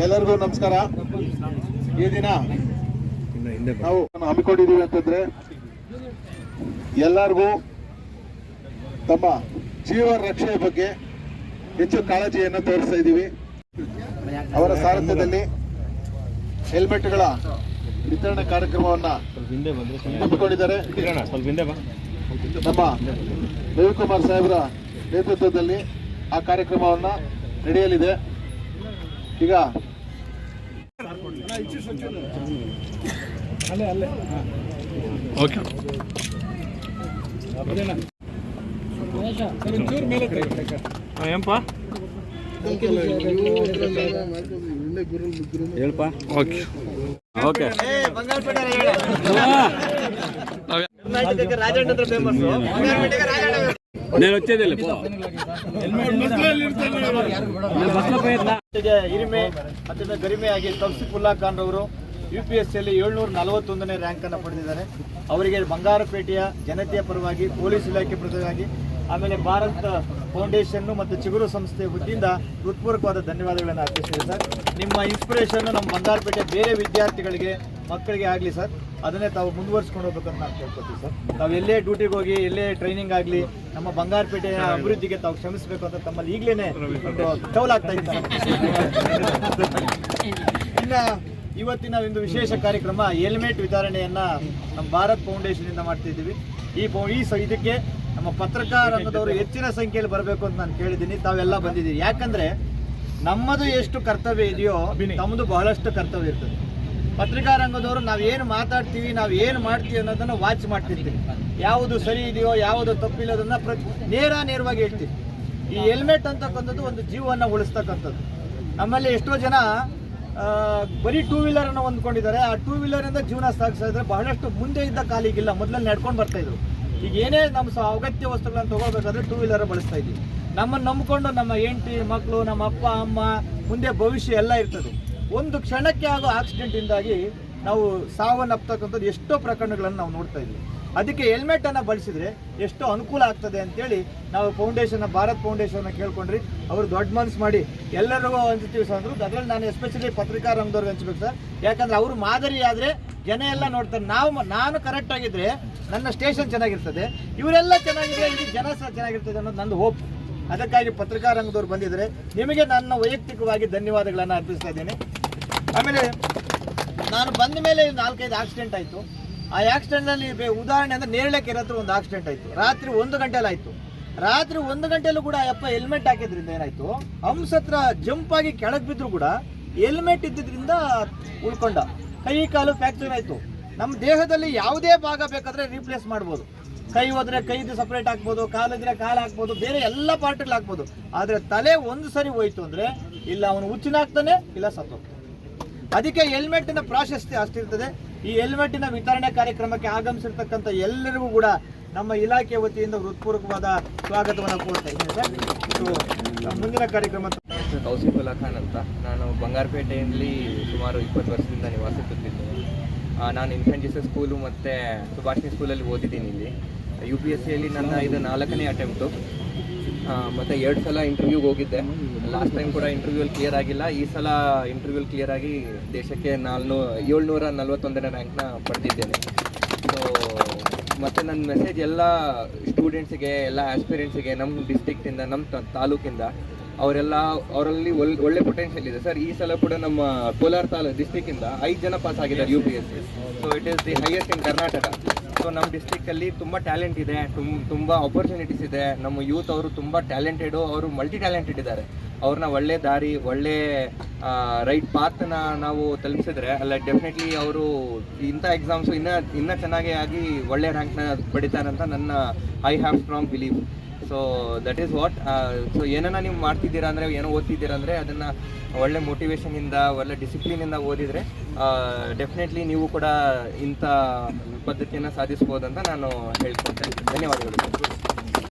ಎಲ್ಲರಿಗೂ ನಮಸ್ಕಾರ. ಈ ದಿನ ನಾವು ಹಮ್ಮಿಕೊಂಡಿದ್ದೀವಿ ಅಂತಂದ್ರೆ ಎಲ್ಲರಿಗೂ ತಮ್ಮ ಜೀವ ರಕ್ಷಣೆ ಬಗ್ಗೆ ಹೆಚ್ಚು ಕಾಳಜಿಯನ್ನು ತೋರಿಸ್ತಾ ಇದ್ದೀವಿ. ಅವರ ಸಾರಥ್ಯದಲ್ಲಿ ಹೆಲ್ಮೆಟ್ಗಳ ವಿತರಣೆ ಕಾರ್ಯಕ್ರಮವನ್ನ ಹಮ್ಮಿಕೊಂಡಿದ್ದಾರೆ. ನಮ್ಮ ರವಿಕುಮಾರ್ ಸಾಹೇಬರ ನೇತೃತ್ವದಲ್ಲಿ ಆ ಕಾರ್ಯಕ್ರಮವನ್ನ ನಡೆಯಲಿದೆ. ಈಗ ಓಕೆ ಏನಪ್ಪ ಹೇಳಪ್ಪ. ಓಕೆ ಓಕೆ నేను వచ్చేది ಹಿರಿಮೆ ಅತ್ಯಂತ ಗರಿಮೆಯಾಗಿ ತೌಸಿಫುಲ್ಲಾ ಖಾನ್ ರವರು UPSCಯಲ್ಲಿ 741ನೇ ರ್ಯಾಂಕ್ ಅನ್ನು ಪಡೆದಿದ್ದಾರೆ. ಅವರಿಗೆ ಬಂಗಾರಪೇಟೆಯ ಜನತೆಯ ಪರವಾಗಿ, ಪೊಲೀಸ್ ಇಲಾಖೆ ಪರವಾಗಿ, ಆಮೇಲೆ ಭಾರತ್ ಫೌಂಡೇಶನ್ ಮತ್ತು ಚಿಗುರು ಸಂಸ್ಥೆ ವತಿಯಿಂದ ಹೃತ್ಪೂರ್ವಕವಾದ ಧನ್ಯವಾದಗಳನ್ನು ಅರ್ಪಿಸಿದೆ ಸರ್. ನಿಮ್ಮ ಇನ್ಸ್ಪಿರೇಷನ್ ನಮ್ಮ ಬಂಗಾರಪೇಟೆ ಬೇರೆ ವಿದ್ಯಾರ್ಥಿಗಳಿಗೆ, ಮಕ್ಕಳಿಗೆ ಆಗಲಿ ಸರ್, ಅದನ್ನೇ ತಾವು ಮುಂದುವರಿಸ್ಕೊಂಡು ಹೋಗ್ಬೇಕಂತ ನಾನು ಕೇಳ್ಕೊತೀವಿ ಸರ್. ತಾವು ಎಲ್ಲೇ ಡ್ಯೂಟಿಗೆ ಹೋಗಿ, ಎಲ್ಲೇ ಟ್ರೈನಿಂಗ್ ಆಗಲಿ, ನಮ್ಮ ಬಂಗಾರಪೇಟೆಯ ಅಭಿವೃದ್ಧಿಗೆ ತಾವು ಶ್ರಮಿಸಬೇಕು ಅಂತ ತಮ್ಮಲ್ಲಿ ಈಗಲೇ ಕೌಲಾಗ್ತಾ ಇದ್ದಾರೆ. ಇನ್ನು ಇವತ್ತಿನ ಒಂದು ವಿಶೇಷ ಕಾರ್ಯಕ್ರಮ ಹೆಲ್ಮೆಟ್ ವಿತರಣೆಯನ್ನ ನಮ್ಮ ಭಾರತ್ ಫೌಂಡೇಶನ್ ಇಂದ ಮಾಡ್ತಿದ್ದೀವಿ. ಇದಕ್ಕೆ ನಮ್ಮ ಪತ್ರಕಾರ ರಂಗದವರು ಹೆಚ್ಚಿನ ಸಂಖ್ಯೆಯಲ್ಲಿ ಬರಬೇಕು ಅಂತ ನಾನು ಕೇಳಿದ್ದೀನಿ. ತಾವೆಲ್ಲ ಬಂದಿದ್ದೀವಿ. ಯಾಕಂದ್ರೆ ನಮ್ಮದು ಎಷ್ಟು ಕರ್ತವ್ಯ ಇದೆಯೋ ನಮ್ಮದು ಬಹಳಷ್ಟು ಕರ್ತವ್ಯ ಇರ್ತದೆ. ಪತ್ರಿಕಾ ರಂಗದವರು ನಾವೇನು ಮಾತಾಡ್ತೀವಿ, ನಾವು ಏನು ಮಾಡ್ತೀವಿ ಅನ್ನೋದನ್ನ ವಾಚ್ ಮಾಡ್ತಿರ್ತೀವಿ. ಯಾವುದು ಸರಿ ಇದೆಯೋ, ಯಾವುದು ತಪ್ಪಿಲ್ಲೋದನ್ನ ನೇರವಾಗಿ ಹೇಳ್ತೀವಿ. ಈ ಹೆಲ್ಮೆಟ್ ಅಂತಕ್ಕಂಥದ್ದು ಒಂದು ಜೀವವನ್ನು ಉಳಿಸ್ತಕ್ಕಂಥದ್ದು. ನಮ್ಮಲ್ಲಿ ಎಷ್ಟೋ ಜನ ಬರೀ ಟೂ ವೀಲರ್ ಅನ್ನು ಹೊಂದ್ಕೊಂಡಿದ್ದಾರೆ. ಆ ಟೂ ವೀಲರ್ ಇಂದ ಜೀವನ ಸಾಗಿಸ್ತಾ ಇದ್ರೆ ಬಹಳಷ್ಟು ಮುಂದೆ ಇದ್ದ ಕಾಲಿಗಿಲ್ಲ. ಮೊದಲಲ್ಲಿ ನಡ್ಕೊಂಡು ಬರ್ತಾ ಇದ್ರು. ಈಗ ಏನೇ ನಮ್ಮ ಅಗತ್ಯ ವಸ್ತುಗಳನ್ನು ತಗೋಬೇಕಾದ್ರೆ ಟೂ ವೀಲರ್ ಬಳಸ್ತಾ ಇದ್ದೀವಿ. ನಮ್ಮನ್ನು ನಂಬಿಕೊಂಡು ನಮ್ಮ ಹೆಂಡತಿ, ಮಕ್ಕಳು, ನಮ್ಮ ಅಪ್ಪ ಅಮ್ಮ, ಮುಂದೆ ಭವಿಷ್ಯ ಎಲ್ಲ ಇರ್ತದೆ. ಒಂದು ಕ್ಷಣಕ್ಕೆ ಆಗೋ ಆಕ್ಸಿಡೆಂಟ್ ಇಂದಾಗಿ ನಾವು ಸಾವನ್ನಪ್ಪತಕ್ಕಂಥದ್ದು ಎಷ್ಟೋ ಪ್ರಕರಣಗಳನ್ನು ನಾವು ನೋಡ್ತಾ ಇದ್ವಿ. ಅದಕ್ಕೆ ಹೆಲ್ಮೆಟ್ ಅನ್ನು ಬಳಸಿದ್ರೆ ಎಷ್ಟೋ ಅನುಕೂಲ ಆಗ್ತದೆ ಅಂತೇಳಿ ನಾವು ಫೌಂಡೇಶನ್, ಭಾರತ್ ಫೌಂಡೇಶನ್ ಕೇಳ್ಕೊಂಡ್ರಿ. ಅವರು ದೊಡ್ಡ ಮನಸ್ಸು ಮಾಡಿ ಎಲ್ಲರಿಗೂ ಹಂಚ್ತೀವಿ ಸರ್ ಅಂದರು. ಅದರಲ್ಲಿ ನಾನು ಎಸ್ಪೆಷಲಿ ಪತ್ರಿಕಾ ರಂಗದವ್ರಿಗೆ ಹಂಚ್ಬೇಕು ಸರ್. ಯಾಕಂದ್ರೆ ಅವರು ಮಾದರಿ ಆದರೆ ಜನ ಎಲ್ಲ ನೋಡ್ತಾರೆ. ನಾನು ಕರೆಕ್ಟ್ ಆಗಿದ್ರೆ ನನ್ನ ಸ್ಟೇಷನ್ ಚೆನ್ನಾಗಿರ್ತದೆ, ಇವರೆಲ್ಲ ಚೆನ್ನಾಗಿದ್ರೆ ಇಲ್ಲಿ ಜನ ಸಹ ಚೆನ್ನಾಗಿರ್ತದೆ ಅನ್ನೋದು ನಂದು ಹೋಪ್. ಅದಕ್ಕಾಗಿ ಪತ್ರಿಕಾ ರಂಗದವ್ರು ಬಂದಿದ್ದಾರೆ. ನಿಮಗೆ ನನ್ನ ವೈಯಕ್ತಿಕವಾಗಿ ಧನ್ಯವಾದಗಳನ್ನು ಅರ್ಪಿಸ್ತಾ ಇದ್ದೇನೆ. ಆಮೇಲೆ ನಾನು ಬಂದ ಮೇಲೆ 4-5 ಆಕ್ಸಿಡೆಂಟ್ ಆಯಿತು. ಆ ಆಕ್ಸಿಡೆಂಟ್ನಲ್ಲಿ ಉದಾಹರಣೆ ಅಂದರೆ ನೇರಳೆಕೆರೆ ಹತ್ರ ಒಂದು ಆಕ್ಸಿಡೆಂಟ್ ಆಯಿತು. ರಾತ್ರಿ 1 ಗಂಟೆಯಲ್ಲಿ ಆಯಿತು. ರಾತ್ರಿ 1 ಗಂಟೆಯಲ್ಲೂ ಕೂಡ ಅಪ್ಪ ಹೆಲ್ಮೆಟ್ ಹಾಕಿದ್ರಿಂದ ಏನಾಯಿತು, ಹಂಸ ಹತ್ರ ಜಂಪ್ ಆಗಿ ಕೆಳಗೆ ಬಿದ್ದರೂ ಕೂಡ ಹೆಲ್ಮೆಟ್ ಇದ್ದಿದ್ದರಿಂದ ಉಳ್ಕೊಂಡ. ಕೈ ಕಾಲು ಫ್ರ್ಯಾಕ್ಚರ್ ಆಯಿತು. ನಮ್ಮ ದೇಹದಲ್ಲಿ ಯಾವುದೇ ಭಾಗ ಬೇಕಾದರೆ ರೀಪ್ಲೇಸ್ ಮಾಡ್ಬೋದು. ಕೈ ಹೋದ್ರೆ ಕೈದು ಸಪ್ರೇಟ್ ಹಾಕ್ಬೋದು, ಕಾಲಿದ್ರೆ ಕಾಲು ಹಾಕ್ಬೋದು, ಬೇರೆ ಎಲ್ಲ ಪಾರ್ಟ್ಗಳು ಹಾಕ್ಬೋದು. ಆದರೆ ತಲೆ ಒಂದು ಸರಿ ಹೋಯ್ತು ಅಂದರೆ ಇಲ್ಲ ಅವನು ಹುಚ್ಚಿನಾಗ್ತಾನೆ, ಇಲ್ಲ ಸತ್ತೋಗ್ತಾನೆ. ಅದಕ್ಕೆ ಹೆಲ್ಮೆಟ್ಟಿನ ಪ್ರಾಶಸ್ತ್ಯ ಅಷ್ಟಿರ್ತದೆ. ಈ ಹೆಲ್ಮೆಟ್ಟಿನ ವಿತರಣೆ ಕಾರ್ಯಕ್ರಮಕ್ಕೆ ಆಗಮಿಸಿರ್ತಕ್ಕಂಥ ಎಲ್ಲರಿಗೂ ಕೂಡ ನಮ್ಮ ಇಲಾಖೆ ವತಿಯಿಂದ ಹೃತ್ಪೂರ್ವಕವಾದ ಸ್ವಾಗತವನ್ನು ಕೋರ್ತಾ ಇದ್ದೀನಿ ಸರ್. ಮುಂದಿನ ಕಾರ್ಯಕ್ರಮ ತೌಸಿಫುಲ್ಲಾ ಖಾನ್ ಅಂತ. ನಾನು ಬಂಗಾರಪೇಟೆಯಲ್ಲಿ ಸುಮಾರು 20 ವರ್ಷದಿಂದ ನಿವಾಸಿಸುತ್ತಿದ್ದೇನೆ. ನಾನು ಇನ್ಫೆಂಟ್ ಜೀಸಸ್ ಸ್ಕೂಲು ಮತ್ತು ಸುಭಾಷಿಣಿ ಸ್ಕೂಲಲ್ಲಿ ಓದಿದ್ದೀನಿ. ಇಲ್ಲಿ UPSCಯಲ್ಲಿ ನನ್ನ ಇದು 4ನೇ ಅಟೆಂಪ್ಟು. ಮತ್ತು 2 ಸಲ ಇಂಟರ್ವ್ಯೂಗೆ ಹೋಗಿದ್ದೆ. ಲಾಸ್ಟ್ ಟೈಮ್ ಕೂಡ ಇಂಟರ್ವ್ಯೂಲ್ಲಿ ಕ್ಲಿಯರ್ ಆಗಿಲ್ಲ. ಈ ಸಲ ಇಂಟರ್ವ್ಯೂಲ್ಲಿ ಕ್ಲಿಯರ್ ಆಗಿ ದೇಶಕ್ಕೆ 741ನೇ ರ್ಯಾಂಕ್ನ ಪಡೆದಿದ್ದೇನೆ. ಸೊ ಮತ್ತು ನನ್ನ ಮೆಸೇಜ್ ಎಲ್ಲ ಸ್ಟೂಡೆಂಟ್ಸಿಗೆ, ಎಲ್ಲ ಆಸ್ಪಿರೆಂಟ್ಸಿಗೆ, ನಮ್ಮ ಡಿಸ್ಟಿಕ್ಟಿಂದ, ನಮ್ಮ ತಾಲೂಕಿಂದ ಅವರಲ್ಲಿ ಒಳ್ಳೆ ಪೊಟೆನ್ಷಿಯಲ್ ಇದೆ ಸರ್. ಈ ಸಲ ಕೂಡ ನಮ್ಮ ಕೋಲಾರ ಡಿಸ್ಟಿಕ್ಕಿಂದ 5 ಜನ ಪಾಸ್ ಆಗಿದ್ದಾರೆ UPSC. So it is the highest in Karnataka. So ನಮ್ಮ ಡಿಸ್ಟಿಕ್ಕಲ್ಲಿ ತುಂಬ ಟ್ಯಾಲೆಂಟ್ ಇದೆ, ತುಂಬ ಆಪರ್ಚುನಿಟೀಸ್ ಇದೆ. ನಮ್ಮ ಯೂತ್ ಅವರು ತುಂಬ ಟ್ಯಾಲೆಂಟೆಡು, ಅವರು ಮಲ್ಟಿ ಟ್ಯಾಲೆಂಟೆಡ್ ಇದ್ದಾರೆ. ಅವ್ರನ್ನ ಒಳ್ಳೆ ದಾರಿ, ಒಳ್ಳೆ ರೈಟ್ ಪಾತ್ನ ನಾವು ತಲುಪಿಸಿದ್ರೆ ಅಲ್ಲ ಡೆಫಿನೆಟ್ಲಿ ಅವರು ಇಂಥ ಎಕ್ಸಾಮ್ಸು ಇನ್ನೂ ಚೆನ್ನಾಗಿ ಆಗಿ ಒಳ್ಳೆ ರ್ಯಾಂಕ್ನ ಪಡಿತಾರೆ ಅಂತ ನನ್ನ I have strong believe. So that is what. So ಏನನ್ನ ನೀವು ಮಾಡ್ತಿದ್ದೀರಾ ಅಂದರೆ, ಏನೋ ಓದ್ತಿದ್ದೀರಾ ಅಂದರೆ ಅದನ್ನು ಒಳ್ಳೆ ಮೋಟಿವೇಶನಿಂದ, ಒಳ್ಳೆ ಡಿಸಿಪ್ಲಿನಿಂದ ಓದಿದರೆ ಡೆಫಿನೆಟ್ಲಿ ನೀವು ಕೂಡ ಇಂಥ ಪದ್ಧತಿಯನ್ನು ಸಾಧಿಸ್ಬೋದಂತ ನಾನು ಹೇಳ್ಕೊಳ್ತೇನೆ. ಧನ್ಯವಾದಗಳು.